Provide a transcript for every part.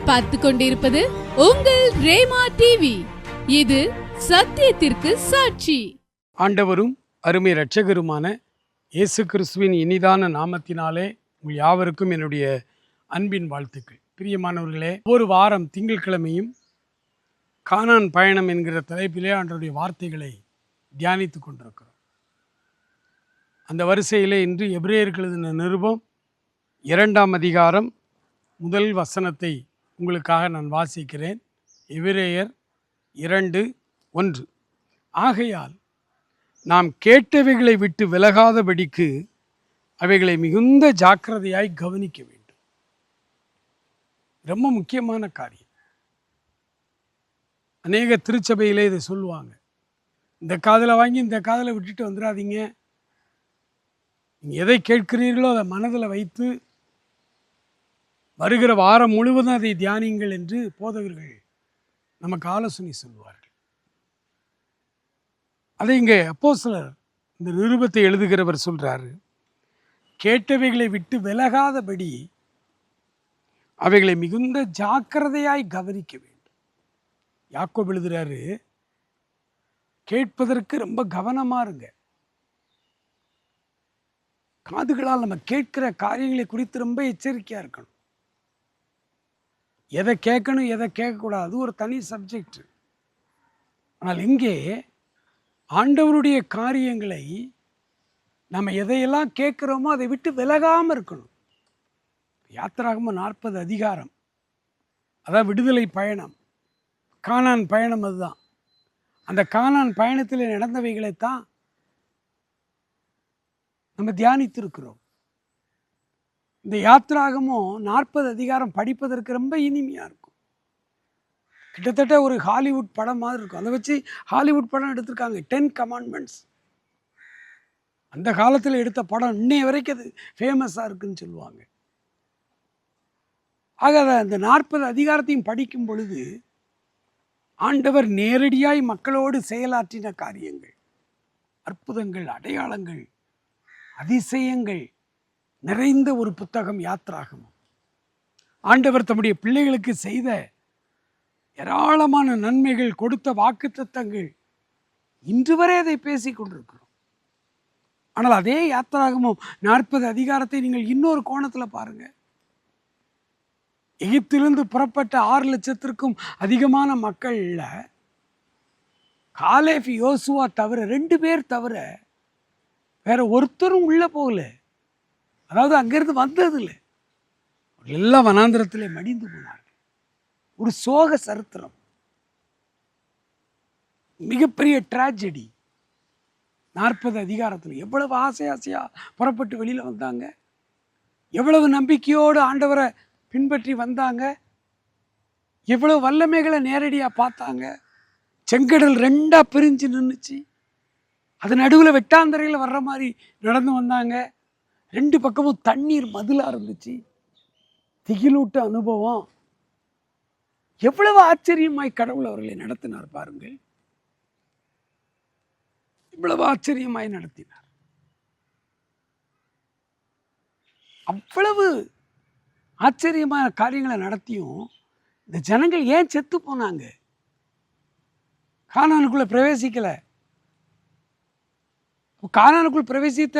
நீங்கள் பார்த்து கொண்டிருப்பது உங்கள் ரேமா டிவி. இது சத்தியத்திற்கு சாட்சி. ஆண்டவரும் அருமை இரட்சகருமான இயேசு கிறிஸ்துவின் இனிதான நாமத்தினாலே உங்கள் யாவருக்கும் என்னுடைய அன்பின் வாழ்த்துக்கள். பிரியமானவர்களே, ஒரு வாரம் திங்கட்கிழமையும் கானான் பயணம் என்கிற தலைப்பிலே ஆண்டவருடைய வார்த்தைகளை தியானித்து கொண்டிருக்கிறோம். அந்த வரிசையிலே இன்று எபிரேயருக்கு எழுதின நிருபம் 2ஆம் அதிகாரம் முதல் வசனத்தை உங்களுக்காக நான் வாசிக்கிறேன். எபிரேயர் 2:1. ஆகையால் நாம் கேட்டவைகளை விட்டு விலகாதபடிக்கு அவைகளை மிகுந்த ஜாக்கிரதையாய் கவனிக்க வேண்டும். ரொம்ப முக்கியமான காரியம். அநேக திருச்சபையிலே இதை சொல்லுவாங்க, இந்த காதில் வாங்கி இந்த காதில் விட்டுட்டு வந்துடாதீங்க, நீங்கள் எதை கேட்கிறீர்களோ அதை மனதில் வைத்து வருகிற வாரம் முழுவதும் அதை தியானிங்கள் என்று போதகர்கள் நமக்கு ஆலோசனை சொல்வார்கள். அதை இங்கே அப்போஸ்தலர் இந்த நிருபத்தை எழுதுகிறவர் சொல்றாரு, கேட்டவைகளை விட்டு விலகாதபடி அவைகளை மிகுந்த ஜாக்கிரதையாய் கவனிக்க வேண்டும். யாக்கோபு எழுதுறாரு, கேட்பதற்கு ரொம்ப கவனமா இருங்க. காதுகளால் நம்ம கேட்கிற காரியங்களை குறித்து ரொம்ப எச்சரிக்கையா இருக்கணும். எதை கேட்கணும் எதை கேட்கக்கூடாது ஒரு தனி சப்ஜெக்ட். ஆனால் இங்கே ஆண்டவருடைய காரியங்களை நம்ம எதையெல்லாம் கேட்குறோமோ அதை விட்டு விலகாமல் இருக்கணும். யாத்திராகமம் 40 அதிகாரம், அதான் விடுதலை பயணம், கானான் பயணம். அதுதான் அந்த கானான் பயணத்தில் நடந்தவைகளைத்தான் நம்ம தியானித்திருக்கிறோம். இந்த யாத்திராகமும் 40 அதிகாரம் படிப்பதற்கு ரொம்ப இனிமையாக இருக்கும். கிட்டத்தட்ட ஒரு ஹாலிவுட் படம் மாதிரி இருக்கும். அதை வச்சு ஹாலிவுட் படம் எடுத்திருக்காங்க, 10 கமாண்ட்மெண்ட்ஸ். அந்த காலத்தில் எடுத்த படம் இன்னைய வரைக்கும் அது ஃபேமஸாக இருக்குன்னு சொல்லுவாங்க. ஆக அந்த 40 அதிகாரத்தையும் படிக்கும் பொழுது ஆண்டவர் நேரடியாய் மக்களோடு செயலாற்றின காரியங்கள், அற்புதங்கள், அடையாளங்கள், அதிசயங்கள் நிறைந்த ஒரு புத்தகம் யாத்திராகமம். ஆண்டவர் தம்முடைய பிள்ளைகளுக்கு செய்த ஏராளமான நன்மைகள், கொடுத்த வாக்குத்தத்தங்கள், இன்று வரை அதை பேசி கொண்டிருக்கிறோம். ஆனால் அதே யாத்திராகமம் 40 அதிகாரத்தை நீங்கள் இன்னொரு கோணத்தில் பாருங்க. எகிப்திலிருந்து புறப்பட்ட 6 லட்சத்திற்கும் அதிகமான மக்கள்ல காலேப், யோசுவா தவிர 2 பேர் தவிர வேற ஒருத்தரும் உள்ள போகல. அதாவது அங்கிருந்து வந்தது இல்லை, எல்லா வனாந்திரத்திலே மடிந்து போனார்கள். ஒரு சோக சரித்திரம், மிகப்பெரிய டிராஜடி. 40 அதிகாரத்தில் எவ்வளவு ஆசையா புறப்பட்டு வெளியில வந்தாங்க, எவ்வளவு நம்பிக்கையோடு ஆண்டவரை பின்பற்றி வந்தாங்க, எவ்வளவு வல்லமைகளை நேரடியா பார்த்தாங்க. செங்கடல் 2ஆ பிரிஞ்சு நின்றுச்சு, அது நடுவில் வெட்டாந்தரையில் வர்ற மாதிரி நடந்து வந்தாங்க. 2 பக்கமும் தண்ணீர் மதிலா இருந்துச்சு. திகிலூட்ட அனுபவம். எவ்வளவு ஆச்சரியமாய் கடவுள் அவர்களை நடத்தினார் பாருங்கள். இவ்வளவு ஆச்சரியமாய் நடத்தினார். அவ்வளவு ஆச்சரியமான காரியங்களை நடத்தியும் இந்த ஜனங்கள் ஏன் செத்து போனாங்க? கானானுக்குள்ள பிரவேசிக்கல. கானானுக்குள் பிரவேசித்த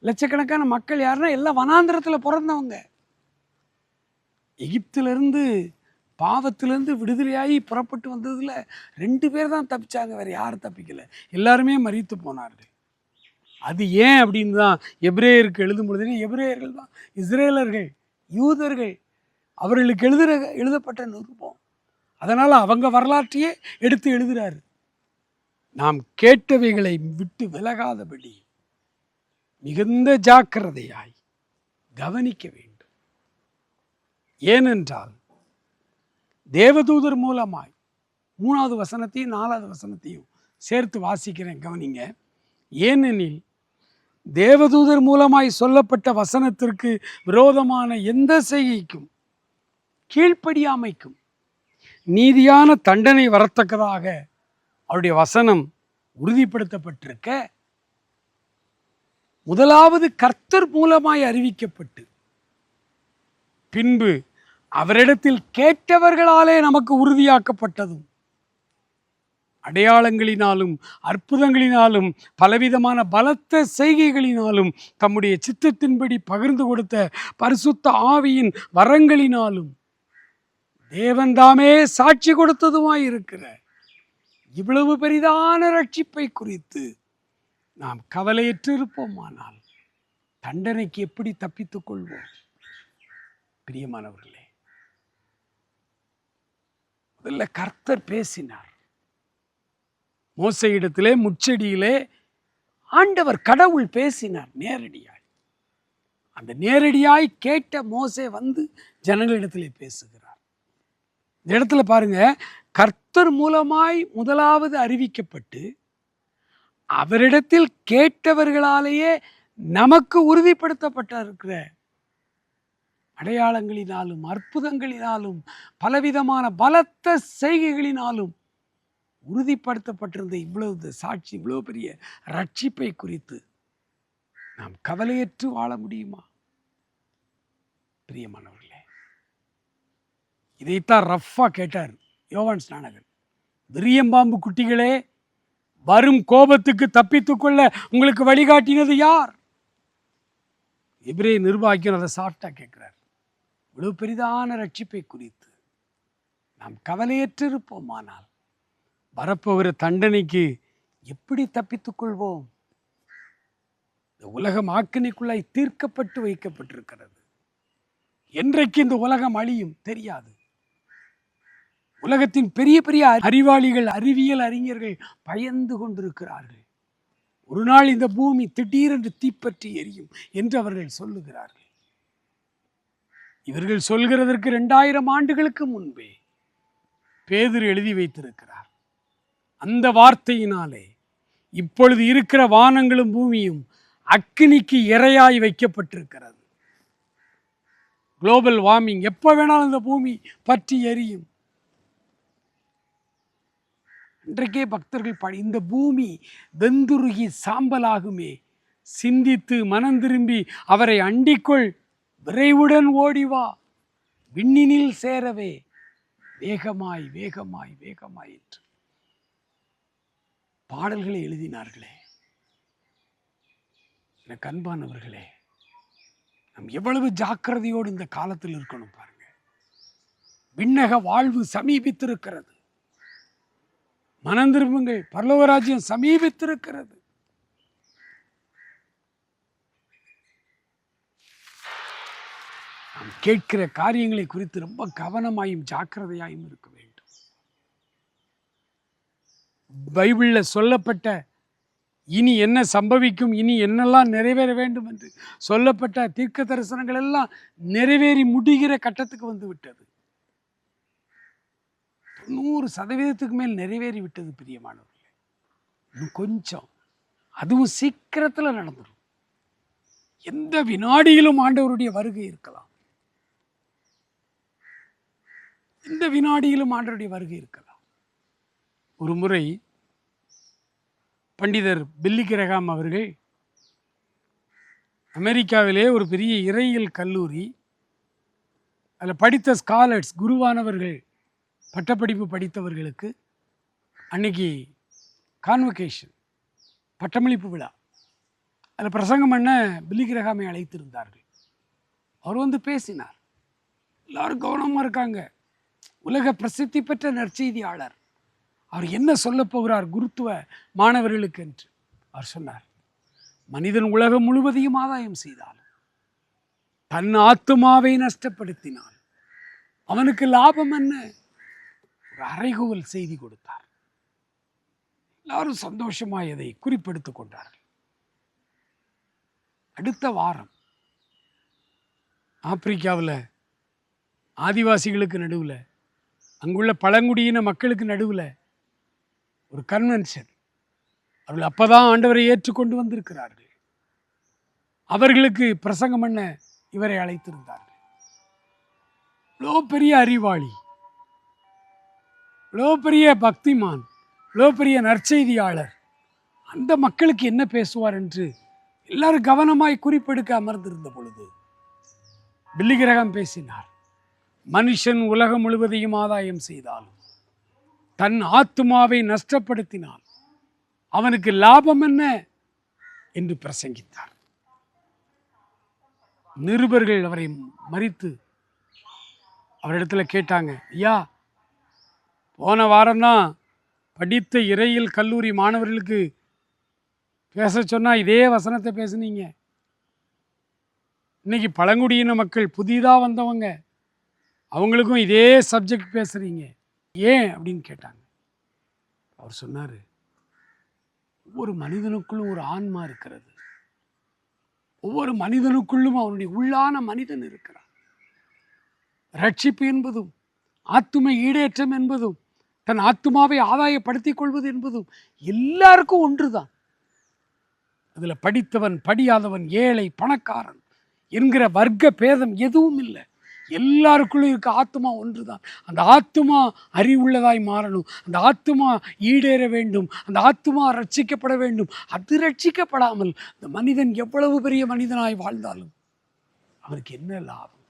லட்சக்கணக்கான மக்கள் யாருன்னா எல்லாம் வனாந்திரத்தில் பிறந்தவங்க. எகிப்திலிருந்து பாவத்திலிருந்து விடுதலையாகி புறப்பட்டு வந்ததுல 2 பேர் தான் தப்பிச்சாங்க, வேற யாரும் தப்பிக்கல. எல்லாருமே மரித்து போனார்கள். அது ஏன் அப்படின்னு தான் எபிரேயருக்கு எழுதும் பொழுது, எபிரேயர்கள் தான் இஸ்ரேலர்கள், யூதர்கள், அவர்களுக்கு எழுதப்பட்ட நிருபம். அதனால அவங்க வரலாற்றையே எடுத்து எழுதுறாரு. நாம் கேட்டவைகளை விட்டு விலகாதபடி மிகுந்த ஜாக்கிரதையாய் கவனிக்க வேண்டும். ஏனென்றால் தேவதூதர் மூலமாய் 3வது வசனத்தையும் 4வது வசனத்தையும் சேர்த்து வாசிக்கிறேன், கவனிங்க. ஏனெனில் தேவதூதர் மூலமாய் சொல்லப்பட்ட வசனத்திற்கு விரோதமான எந்த செய்கைக்கும் கீழ்ப்படியாமைக்கும் நீதியான தண்டனை வரத்தக்கதாக அவருடைய வசனம் உறுதிப்படுத்தப்பட்டிருக்க, முதலாவது கர்த்தர் மூலமாய் அறிவிக்கப்பட்டு பின்பு அவரிடத்தில் கேட்டவர்களாலே நமக்கு உறுதியாக்கப்பட்டதும், அடையாளங்களினாலும் அற்புதங்களினாலும் பலவிதமான பலத்த செய்கைகளினாலும் தம்முடைய சித்தத்தின்படி பகிர்ந்து கொடுத்த பரிசுத்த ஆவியின் வரங்களினாலும் தேவன் தாமே சாட்சி கொடுத்ததுமாய் இருக்கிற இவ்வளவு பெரிதான ரட்சிப்பை குறித்து நாம் கவலையற்று இருப்போமானால் தண்டனைக்கு எப்படி தப்பித்துக் கொள்வோம்? பிரியமானவர்களே, முதல்ல கர்த்தர் பேசினார். மோசையிடத்திலே முச்செடியிலே ஆண்டவர் கடவுள் பேசினார் நேரடியாய். அந்த நேரடியாய் கேட்ட மோசே வந்து ஜனங்களிடத்திலே பேசுகிறார். இந்த இடத்துல பாருங்க, கர்த்தர் மூலமாய் முதலாவது அறிவிக்கப்பட்டு அவரிடத்தில் கேட்டவர்களாலேயே நமக்கு உறுதிப்படுத்தப்பட்டிருக்கிற அடையாளங்களினாலும் அற்புதங்களினாலும் பலவிதமான பலத்த செய்கைகளினாலும் உறுதிப்படுத்தப்பட்டிருந்த இவ்வளவு சாட்சி, இவ்வளவு பெரிய ரட்சிப்பை குறித்து நாம் கவலையற்று வாழ முடியுமா? பிரியமானவர்களே, இதைத்தான் ரஃபா கேட்டார் யோவான் ஸ்நானகன். விரியம்பாம்பு குட்டிகளே, வரும் கோபத்துக்கு தப்பித்துக் கொள்ள உங்களுக்கு வழிகாட்டினது யார்? எபிரேய நிர்வாகியும் அதை சாப்பிட்டா கேட்கிறார். இவ்வளவு பெரிதான ரட்சிப்பை குறித்து நாம் கவலையற்று இருப்போமானால் வரப்போகிற தண்டனைக்கு எப்படி தப்பித்துக் கொள்வோம்? இந்த உலகம் ஆக்கினைக்குள்ளாய் தீர்க்கப்பட்டு வைக்கப்பட்டிருக்கிறது. என்றைக்கு இந்த உலகம் அழியும் தெரியாது. உலகத்தின் பெரிய பெரிய அறிவாளிகள், அறிவியல் அறிஞர்கள் பயந்து கொண்டிருக்கிறார்கள். ஒரு நாள் இந்த பூமி திடீரென்று தீப்பற்றி எரியும் என்று அவர்கள் சொல்லுகிறார்கள். இவர்கள் சொல்கிறதற்கு 2000 ஆண்டுகளுக்கு முன்பே பேதுரு எழுதி வைத்திருக்கிறார். அந்த வார்த்தையினாலே இப்பொழுது இருக்கிற வானங்களும் பூமியும் அக்கினிக்கு இரையாய் வைக்கப்பட்டிருக்கிறது. குளோபல் வார்மிங், எப்போ வேணாலும் இந்த பூமி பற்றி எரியும். இன்றைக்கே பக்தர்கள் இந்த பூமி வெந்துருகி சாம்பலாகுமே, சிந்தித்து மனம் திரும்பி அவரை அண்டிக்கொள், விரைவுடன் ஓடிவா, விண்ணினில் சேரவே வேகமாய் வேகமாய் வேகமாய் என்று பாடல்களை எழுதினார்களே. எனக்கு அன்பானவர்களே, நாம் எவ்வளவு ஜாக்கிரதையோடு இந்த காலத்தில் இருக்கணும் பாருங்க. விண்ணக வாழ்வு சமீபித்திருக்கிறது. மனம் திரும்புங்கள், பரலோக ராஜ்யம் சமீபித்திருக்கிறது. நாம் கேட்கிற காரியங்களை குறித்து ரொம்ப கவனமாயும் ஜாக்கிரதையாயும் இருக்க வேண்டும். பைபிள்ல சொல்லப்பட்ட இனி என்ன சம்பவிக்கும், இனி என்னெல்லாம் நிறைவேற வேண்டும் என்று சொல்லப்பட்ட தீர்க்க தரிசனங்கள் எல்லாம் நிறைவேறி முடிகிற கட்டத்துக்கு வந்து விட்டது. 100% மேல் நிறைவேறி விட்டது. பிரியமானவர்களே, இன்னும் கொஞ்சம், அதுவும் சீக்கிரத்தில் நடந்துடும். எந்த வினாடியிலும் ஆண்டவருடைய வருகை இருக்கலாம். எந்த வினாடியிலும் ஆண்டவருடைய வருகை இருக்கலாம். ஒரு முறை பண்டிதர் பில்லி கிரகாம் அவர்கள் அமெரிக்காவிலே ஒரு பெரிய இறையியல் கல்லூரி, அதில் படித்த ஸ்காலர்ஸ், குருவானவர்கள், பட்டப்படிப்பு படித்தவர்களுக்கு அன்னைக்கு கான்வகேஷன், பட்டமளிப்பு விழா, அதில் பிரசங்கம் பண்ண பில்லி கிரகாமை அழைத்திருந்தார்கள். அவர் வந்து பேசினார். எல்லாரும் கவனமாக இருக்காங்க. உலக பிரசித்தி பெற்ற நற்செய்தியாளர், அவர் என்ன சொல்ல போகிறார் குருத்துவ மாணவர்களுக்கு என்று அவர் சொன்னார். மனிதன் உலகம் முழுவதையும் ஆதாயம் செய்தாலும் தன் ஆத்துமாவை நஷ்டப்படுத்தினால் அவனுக்கு லாபம் என்ன? ஒரு அறைகூவல் செய்தி கொடுத்தார். எல்லாரும் சந்தோஷமாய் அதை குறிப்பெடுத்துக் கொண்டார்கள். அடுத்த வாரம் ஆப்பிரிக்காவில் ஆதிவாசிகளுக்கு நடுவில், அங்குள்ள பழங்குடியின மக்களுக்கு நடுவில் ஒரு கன்வென்ஷன். அவர்கள் அப்பதான் ஆண்டவரை ஏற்றுக்கொண்டு வந்திருக்கிறார்கள். அவர்களுக்கு பிரசங்கம் பண்ண இவரை அழைத்திருந்தார்கள். இவ்வளோ பெரிய அறிவாளி, இவ்வளோ பெரிய பக்திமான், இவ்வளோ பெரிய நற்செய்தியாளர், அந்த மக்களுக்கு என்ன பேசுவார் என்று எல்லாரும் கவனமாய் குறிப்பெடுக்க அமர்ந்திருந்த பொழுது பில்லி கிரகாம் பேசினார். மனுஷன் உலகம் முழுவதையும் ஆதாயம் செய்தாலும் தன் ஆத்துமாவை நஷ்டப்படுத்தினால் அவனுக்கு லாபம் என்ன என்று பிரசங்கித்தார். நிருபர்கள் அவரை மறித்து அவரிடத்துல கேட்டாங்க, ஐயா, போன வாரம்தான் படித்த இறையியல் கல்லூரி மாணவர்களுக்கு பேச சொன்னா இதே வசனத்தை பேசுனீங்க. இன்னைக்கு பழங்குடியின மக்கள் புதிதாக வந்தவங்க, அவங்களுக்கும் இதே சப்ஜெக்ட் பேசுறீங்க, ஏன் அப்படின்னு கேட்டாங்க. அவர் சொன்னார், ஒவ்வொரு மனிதனுக்குள்ளும் ஒரு ஆன்மா இருக்கிறது. ஒவ்வொரு மனிதனுக்குள்ளும் அவனுடைய உள்ளான மனிதன் இருக்கிறான். ரட்சிப்பு என்பதும் ஆத்தும ஈடேற்றம் என்பதும் தன் ஆத்துமாவை ஆதாயப்படுத்திக் கொள்வது என்பதும் எல்லாருக்கும் ஒன்றுதான். அதுல படித்தவன் படியாதவன், ஏழை பணக்காரன் என்கிற வர்க்க பேதம் எதுவும் இல்லை. எல்லாருக்குள்ளும் இருக்க ஆத்துமா ஒன்றுதான். அந்த ஆத்துமா அறிவுள்ளதாய் மாறணும், அந்த ஆத்துமா ஈடேற வேண்டும், அந்த ஆத்துமா ரட்சிக்கப்பட வேண்டும். அது ரட்சிக்கப்படாமல் இந்த மனிதன் எவ்வளவு பெரிய மனிதனாய் வாழ்ந்தாலும் அவனுக்கு என்ன லாபம்?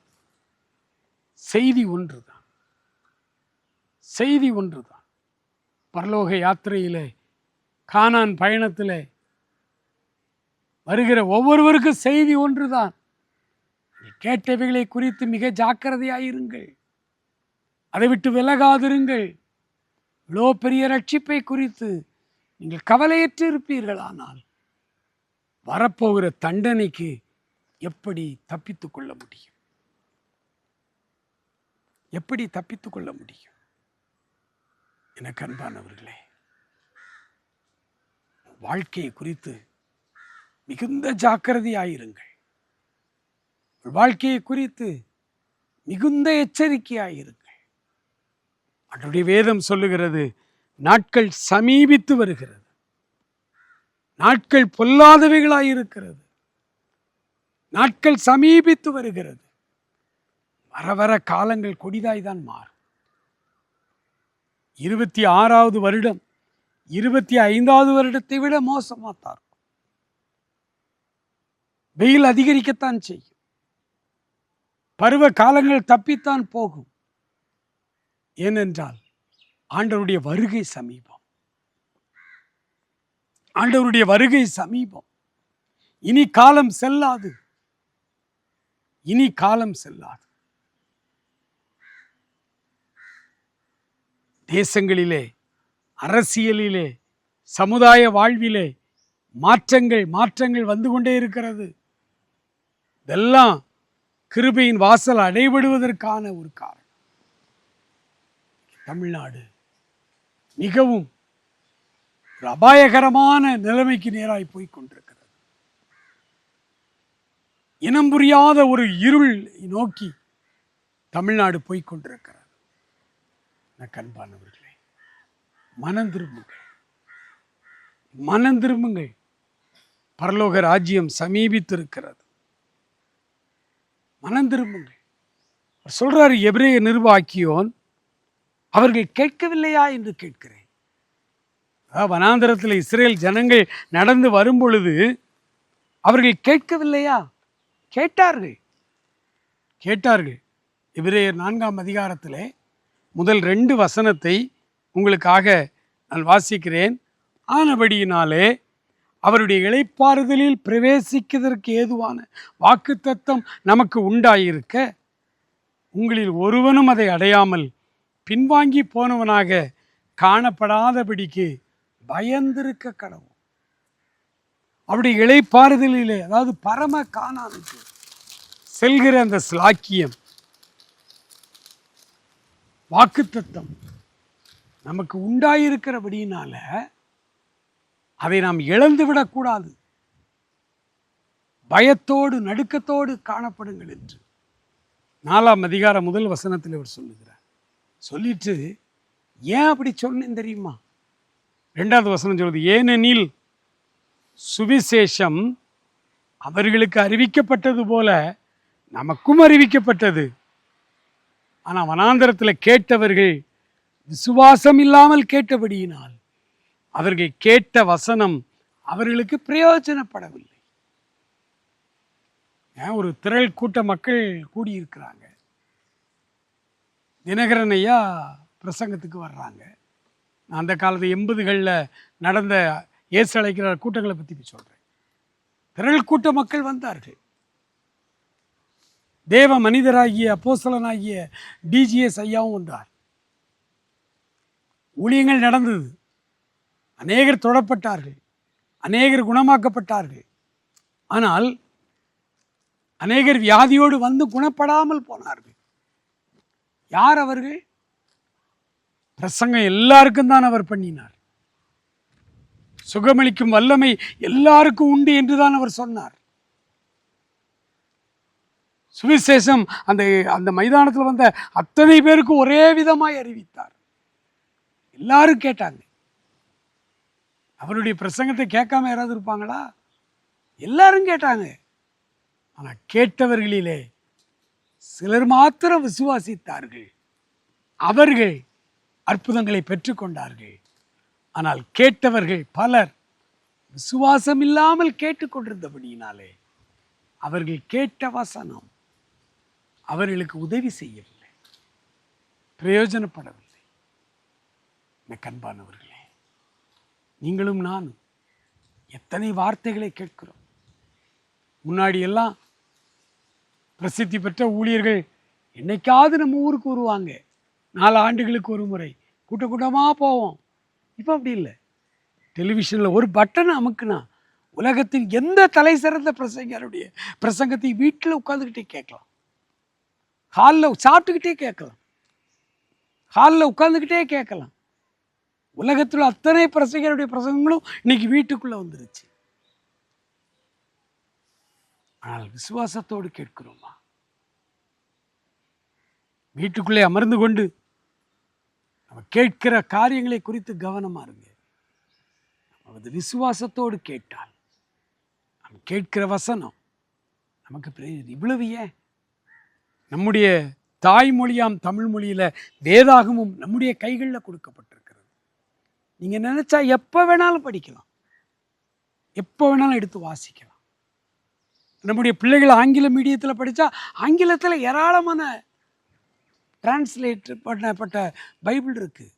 செய்தி ஒன்றுதான், செய்தி ஒன்றுதான். பரலோக யாத்திரையிலே, கானான் பயணத்திலே வருகிற ஒவ்வொருவருக்கும் செய்தி ஒன்றுதான். கேட்டவைகளை குறித்து மிக ஜாக்கிரதையாயிருங்கள், அதை விட்டு விலகாதிருங்கள். இவ்வளோ பெரிய ரட்சிப்பை குறித்து நீங்கள் கவலையற்று இருப்பீர்களானால் வரப்போகிற தண்டனைக்கு எப்படி தப்பித்துக் கொள்ள முடியும்? எப்படி தப்பித்துக் கொள்ள முடியும்? எனக்கு அன்பானவர்களே, வாழ்க்கையை குறித்து மிகுந்த ஜாக்கிரதையாயிருங்கள். வாழ்க்கையை குறித்து மிகுந்த எச்சரிக்கையாயிருங்கள். அவருடைய வேதம் சொல்லுகிறது, நாட்கள் சமீபித்து வருகிறது, நாட்கள் பொல்லாதவைகளாயிருக்கிறது, நாட்கள் சமீபித்து வருகிறது. வர வர காலங்கள் கொடிதாய்தான் மாறும். 26வது வருடம் 25வது வருடத்தை விட மோசமாத்தான் இருக்கும். வெயில் அதிகரிக்கத்தான் செய்யும், பருவ காலங்கள் தப்பித்தான் போகும். ஏனென்றால் ஆண்டவருடைய வருகை சமீபம், ஆண்டவருடைய வருகை சமீபம். இனி காலம் செல்லாது, இனி காலம் செல்லாது. தேசங்களிலே, அரசியலிலே, சமுதாய வாழ்விலே மாற்றங்கள் வந்து கொண்டே இருக்கிறது. இதெல்லாம் கிருபையின் வாசல் அடைபடுவதற்கான ஒரு காரணம். தமிழ்நாடு மிகவும் ஒரு அபாயகரமான நிலைமைக்கு நேராய் போய் கொண்டிருக்கிறது. இனம் புரியாத ஒரு இருள் நோக்கி தமிழ்நாடு போய் கொண்டிருக்கிறது. அன்பானவர்களே, மனம் திரும்புங்கள், மனம் திரும்புங்கள். பரலோக ராஜ்யம் சமீபித்திருக்கிறது. மனம் திரும்புங்கள். சொல்றாரு எபிரேய நிர்வாகியோன், அவர்கள் கேட்கவில்லையா என்று கேட்கிறேன். வனாந்தரத்தில் இஸ்ரேல் ஜனங்கள் நடந்து வரும் பொழுது அவர்கள் கேட்கவில்லையா? கேட்டார்கள், கேட்டார்கள். எபிரேயர் 4ஆம் அதிகாரத்திலே முதல் 2 வசனத்தை உங்களுக்காக நான் வாசிக்கிறேன். ஆனபடியினாலே அவருடைய இளைப்பாறுதலில் பிரவேசிக்கிறதற்கு ஏதுவான வாக்குத்தத்தம் நமக்கு உண்டாயிருக்க, உங்களில் ஒருவனும் அதை அடையாமல் பின்வாங்கி போனவனாக காணப்படாதபடிக்கு பயந்திருக்க கடவுள். அவருடைய இளைப்பாறுதலிலே, அதாவது பரம கானானுக்கு செல்கிற அந்த ஸ்லாக்கியம், வாக்குத்தத்தம் நமக்கு உண்டாயிருக்கிறபடியினால அதை நாம் இழந்து விடக்கூடாது. பயத்தோடு நடுக்கத்தோடு காணப்படுங்கள் என்று 4ஆம் அதிகாரம் 1 வசனத்தில் அவர் சொல்லுகிறார். சொல்லிட்டு ஏன் அப்படி சொன்னேன் தெரியுமா? 2வது வசனம் சொல்லுது, ஏனெனில் சுவிசேஷம் அவர்களுக்கு அறிவிக்கப்பட்டது போல நமக்கும் அறிவிக்கப்பட்டது. ஆனால் வனாந்தரத்தில் கேட்டவர்கள் விசுவாசம் இல்லாமல் கேட்டபடியினால் அவர்கள் கேட்ட வசனம் அவர்களுக்கு பிரயோஜனப்படவில்லை. ஒரு திரள் கூட்ட மக்கள் கூடியிருக்கிறாங்க. தினகரன் ஐயா பிரசங்கத்துக்கு வர்றாங்க. நான் அந்த காலத்து 80களில் நடந்த இயேசு அழைக்கிற கூட்டங்களை பற்றி சொல்கிறேன். திரள் கூட்ட மக்கள் வந்தார்கள். தேவ மனிதராகிய அப்போஸ்தலனாகிய டிஜிஎஸ் ஐயாவும் வந்தார். ஊழியங்கள் நடந்தது. அநேகர் தொடப்பட்டார்கள், அநேகர் குணமாக்கப்பட்டார்கள். ஆனால் அநேகர் வியாதியோடு வந்து குணப்படாமல் போனார்கள். யார் அவர்கள்? பிரசங்கம் எல்லாருக்கும் தான் அவர் பண்ணினார். சுகமளிக்கும் வல்லமை எல்லாருக்கும் உண்டு என்றுதான் அவர் சொன்னார். சுவிசேஷம் அந்த அந்த மைதானத்தில் வந்த அத்தனை பேருக்கு ஒரே விதமாய் அறிவித்தார். எல்லாரும் கேட்டாங்க. அவருடைய பிரசங்கத்தை கேட்காம யாராவது இருப்பாங்களா? எல்லாரும் கேட்டாங்க. ஆனால் கேட்டவர்களிலே சிலர் மாத்திரம் விசுவாசித்தார்கள். அவர்கள் அற்புதங்களை பெற்றுக்கொண்டார்கள். ஆனால் கேட்டவர்கள் பலர் விசுவாசம் இல்லாமல் கேட்டுக்கொண்டிருந்தபடியினாலே அவர்கள் கேட்ட வசனம் அவர்களுக்கு உதவி செய்யவில்லை, பிரயோஜனப்படவில்லை. கண்பானவர்களே, நீங்களும் நானும் எத்தனை வார்த்தைகளை கேட்கிறோம். முன்னாடி எல்லாம் பிரசித்தி பெற்ற ஊழியர்கள் என்னைக்காவது நம்ம ஊருக்கு வருவாங்க. 4 ஆண்டுகளுக்கு ஒரு முறை கூட்டமாக போவோம். இப்போ அப்படி இல்லை. டெலிவிஷனில் ஒரு பட்டன் அமுக்குனா உலகத்தின் எந்த தலை சிறந்த பிரசங்கருடைய பிரசங்கத்தை வீட்டில் உட்காந்துக்கிட்டே கேட்கலாம், ஹாலில் சாப்பிட்டுக்கிட்டே கேட்கலாம், ஹாலில் உட்காந்துக்கிட்டே கேட்கலாம். உலகத்தில் அத்தனை பிரசங்கருடைய பிரசங்கங்களும் இன்னைக்கு வீட்டுக்குள்ளே வந்துருச்சு. ஆனால் விசுவாசத்தோடு கேட்கிறோமா? வீட்டுக்குள்ளே அமர்ந்து கொண்டு நம்ம கேட்கிற காரியங்களை குறித்து கவனமா இருங்க. நமது விசுவாசத்தோடு கேட்டால் நம்ம கேட்கிற வசனம் நமக்கு பிரயோஜனம். இவ்வளவு ஏன், நம்முடைய தாய்மொழியாம் தமிழ் மொழியில வேதாகமும் நம்முடைய கைகளில் கொடுக்கப்பட்டிருக்கிறது. நீங்க நினைச்சா எப்போ வேணாலும் படிக்கலாம், எப்போ வேணாலும் எடுத்து வாசிக்கலாம். நம்முடைய பிள்ளைகள் ஆங்கில மீடியத்தில் படித்தா ஆங்கிலத்தில் ஏராளமான டிரான்ஸ்லேட் பண்ணப்பட்ட பைபிள் இருக்குது.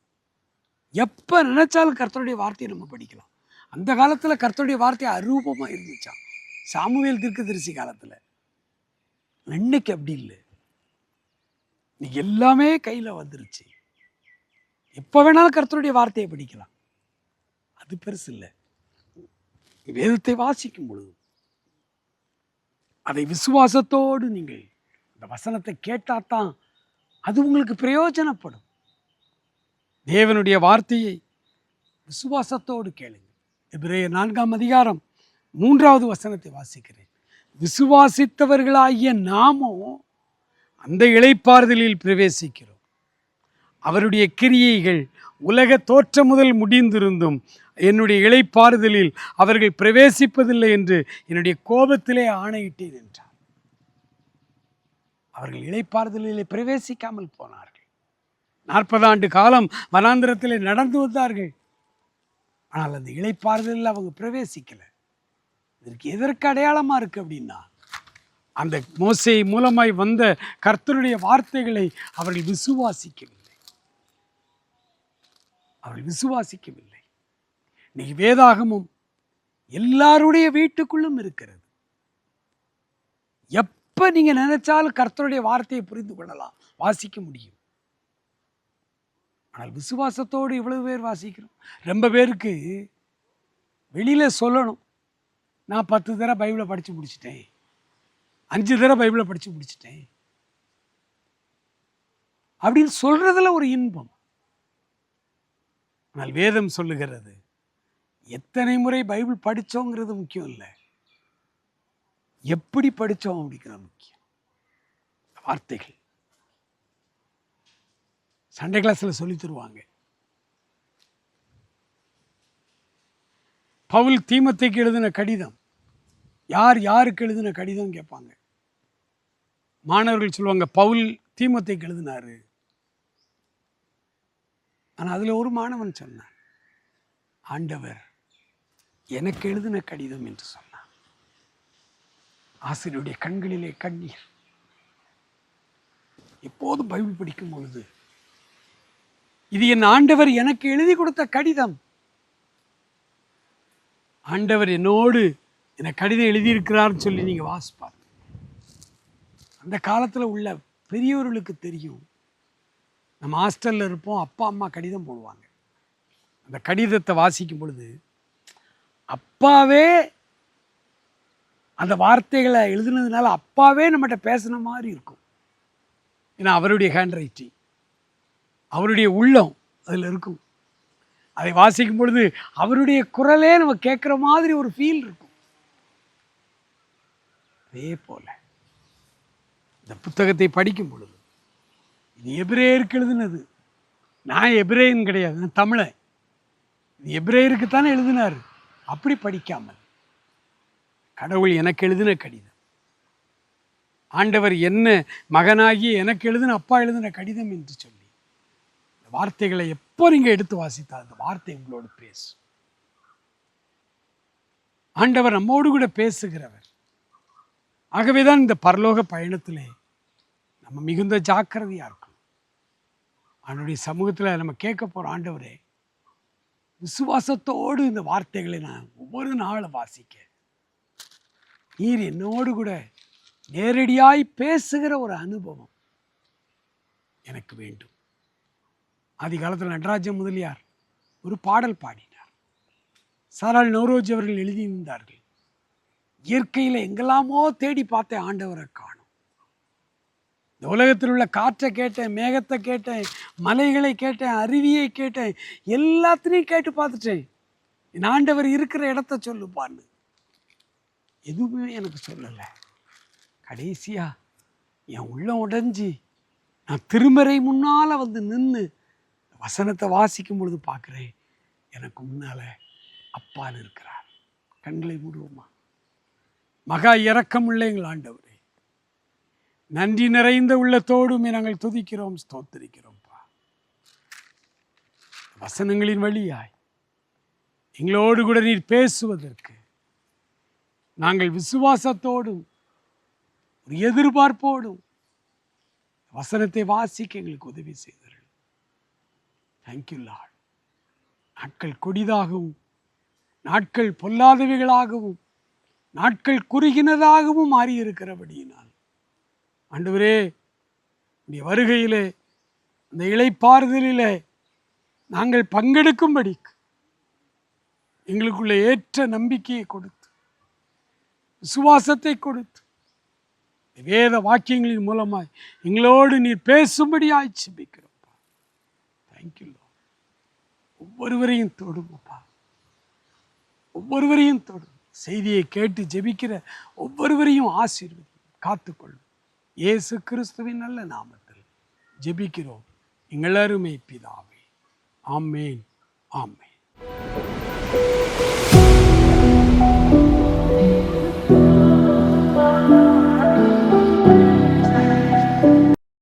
எப்போ நினைச்சாலும் கர்த்தருடைய வார்த்தையை நம்ம படிக்கலாம். அந்த காலத்தில் கர்த்தருடைய வார்த்தை அரூபமாக இருந்துச்சான், சாமுவேல் தீர்க்கதரிசி காலத்தில். இன்னைக்கு அப்படி இல்லை. இன்னைக்கு எல்லாமே கையில் வந்துருச்சு. எப்போ வேணாலும் கர்த்தருடைய வார்த்தையை படிக்கலாம். அது பெருசு இல்லை. வேதத்தை வாசிக்கும் பொழுது அதை விசுவாசத்தோடு நீங்கள் இந்த வசனத்தை கேட்டாதான் அது உங்களுக்கு பிரயோஜனப்படும். தேவனுடைய வார்த்தையை விசுவாசத்தோடு கேளுங்க. எபிரேயர் 4ஆம் அதிகாரம் 3வது வசனத்தை வாசிக்கிறேன். விசுவாசித்தவர்களாகிய நாமோ அந்த இளைப்பாறுதலில் பிரவேசிக்கிறோம். அவருடைய கிரியைகள் உலக தோற்றம் முதல் முடிந்திருந்தும் என்னுடைய இளைப்பாறுதலில் அவர்கள் பிரவேசிப்பதில்லை என்று என்னுடைய கோபத்திலே ஆணையிட்டேன் என்றார். அவர்கள் இளைப்பாறுதலிலே பிரவேசிக்காமல் போனார்கள். 40 ஆண்டு காலம் வனாந்திரத்திலே நடந்து வந்தார்கள். ஆனால் அந்த இளைப்பாறுதலில் அவங்க பிரவேசிக்கலை. இதற்கு எதற்கு அடையாளமாக இருக்கு அப்படின்னா, அந்த மோசே மூலமாய் வந்த கர்த்தருடைய வார்த்தைகளை அவர்கள் விசுவாசிக்கவில்லை. இன்னைக்கு வேதாகமும் எல்லாருடைய வீட்டுக்குள்ளும் இருக்கிறது. எப்ப நீங்க நினைச்சாலும் கர்த்தருடைய வார்த்தையை புரிந்து கொள்ளலாம், வாசிக்க முடியும். ஆனால் விசுவாசத்தோடு இவ்வளவு பேர் வாசிக்கிறோம். ரொம்ப பேருக்கு வெளியில சொல்லணும், நான் 10 தடவை பைபிளை படிச்சு முடிச்சிட்டேன், 5 தடவை பைபிளை படிச்சு முடிச்சிட்டேன் அப்படின்னு சொல்றதுல ஒரு இன்பம். ஆனால் வேதம் சொல்லுகிறது, எத்தனை முறை பைபிள் படித்தோங்கிறது முக்கியம் இல்லை, எப்படி படித்தோம் அப்படிங்கிறது முக்கியம். வார்த்தைகள் சண்டே கிளாஸில் சொல்லி தருவாங்க. பவுல் தீமோத்தேயுக்கு எழுதின கடிதம், யாருக்கு எழுதின கடிதம் கேட்பாங்க. மாணவர்கள் சொல்லுவாங்க, பவுல் தீமோத்தேயுக்கு எழுதினாரு. ஆனால் அதில் ஒரு மாணவன் சொன்னான், ஆண்டவர் எனக்கு எழுதின கடிதம் என்று சொன்னான். ஆசிரியருடைய கண்களிலே கண்ணீர். எப்போதும் பைபிள் படிக்கும் பொழுது இது என் ஆண்டவர் எனக்கு எழுதி கொடுத்த கடிதம். ஆண்டவர் என்னோடு எனக்கு கடிதம் எழுதியிருக்கிறார்னு சொல்லி நீங்கள் வாசிப்பார். அந்த காலத்தில் உள்ள பெரியவர்களுக்கு தெரியும். நம்ம ஹாஸ்டலில் இருப்போம், அப்பா அம்மா கடிதம் போடுவாங்க. அந்த கடிதத்தை வாசிக்கும் பொழுது அப்பாவே அந்த வார்த்தைகளை எழுதுனதுனால அப்பாவே நம்மகிட்ட பேசுன மாதிரி இருக்கும். ஏன்னா அவருடைய ஹேண்ட் ரைட்டிங், அவருடைய உள்ளம் அதில் இருக்கும். அதை வாசிக்கும் பொழுது அவருடைய குரலே நம்ம கேட்குற மாதிரி ஒரு ஃபீல் இருக்கும். அதே போல இந்த புத்தகத்தை படிக்கும் பொழுது இது எபிரேயருக்கு எழுதினது. நான் எபிரேயன் கிடையாது, நான் தமிழன். இது எபிரேயருக்கு தானே எழுதினார். அப்படி படிக்காமல் கடவுள் எனக்கு எழுதின கடிதம், ஆண்டவர் என்ன மகனாகி எனக்கு எழுதின அப்பா எழுதின கடிதம் என்று சொல்லி இந்த வார்த்தைகளை எப்போ நீங்கள் எடுத்து வாசித்தால் அந்த வார்த்தை உங்களோடு பேசும். ஆண்டவர் நம்மோடு கூட பேசுகிறவர். ஆகவேதான் இந்த பரலோக பயணத்திலே நம்ம மிகுந்த ஜாக்கிரதையாக இருக்கணும். அவனுடைய சமூகத்தில் நம்ம கேட்க போகிற ஆண்டவரே, விசுவாசத்தோடு இந்த வார்த்தைகளை நான் ஒவ்வொரு நாளும் வாசிக்க நீர் என்னோடு கூட நேரடியாய் பேசுகிற ஒரு அனுபவம் எனக்கு வேண்டும். ஆதி காலத்தில் நடராஜ முதலியார் ஒரு பாடல் பாடினார். சாராள் நவரோஜி அவர்கள் எழுதியிருந்தார்கள், இயற்கையில் எங்கெல்லாமோ தேடி பார்த்தேன், ஆண்டவரை காணும். இந்த உலகத்தில் உள்ள காற்றை கேட்டேன், மேகத்தை கேட்டேன், மலைகளை கேட்டேன், அருவியை கேட்டேன், எல்லாத்திலையும் கேட்டு பார்த்துட்டேன். என் ஆண்டவர் இருக்கிற இடத்த சொல்லுப்பான்னு எதுவுமே எனக்கு சொல்லலை. கடைசியா என் உள்ளம் உடைஞ்சி நான் திருமறை முன்னால் வந்து நின்று வசனத்தை வாசிக்கும் பொழுது பார்க்குறேன், எனக்கு முன்னால் அப்பான்னு இருக்கிறார். கண்களை மூடுவோமா? மகா இரக்கமுள்ள எங்கள் ஆண்டவரே, நன்றி நிறைந்த உள்ளத்தோடும் நாங்கள் துதிக்கிறோம், ஸ்தோத்திரிக்கிறோம்ப்பா. வசனங்களின் வழியாய் எங்களோடு கூட நீர் பேசுவதற்கு நாங்கள் விசுவாசத்தோடும் ஒரு எதிர்பார்ப்போடும் வசனத்தை வாசிக்க எங்களுக்கு உதவி செய்தார்கள். Thank you Lord. நாட்கள் கொடிதாகவும் நாட்கள் பொல்லாதவைகளாகவும் நாட்கள் குறுகினதாகவும் மாறியிருக்கிறபடியினால் ஆண்டவரே, உடைய வருகையிலே அந்த இளைப்பாறுதலிலே நாங்கள் பங்கெடுக்கும்படிக்கு எங்களுக்குள்ள ஏற்ற நம்பிக்கையை கொடுத்து விசுவாசத்தை கொடுத்து வேத வாக்கியங்களின் மூலமாய் எங்களோடு நீர் பேசும்படியாய் ஜெபிக்கிறோம்ப்பா. Thank you Lord. ஒவ்வொருவரையும் தொடுங்கப்பா, ஒவ்வொருவரையும் தொடும். செய்தியை கேட்டு ஜெபிக்கிற ஒவ்வொருவரையும் ஆசீர்வதி, காத்துக்கொள்ளும். இயேசு கிறிஸ்துவின் நல்ல நாமத்தில் ஜெபிக்கிறோம் எங்கள் அருமை பிதாவே. ஆமேன், ஆமேன்.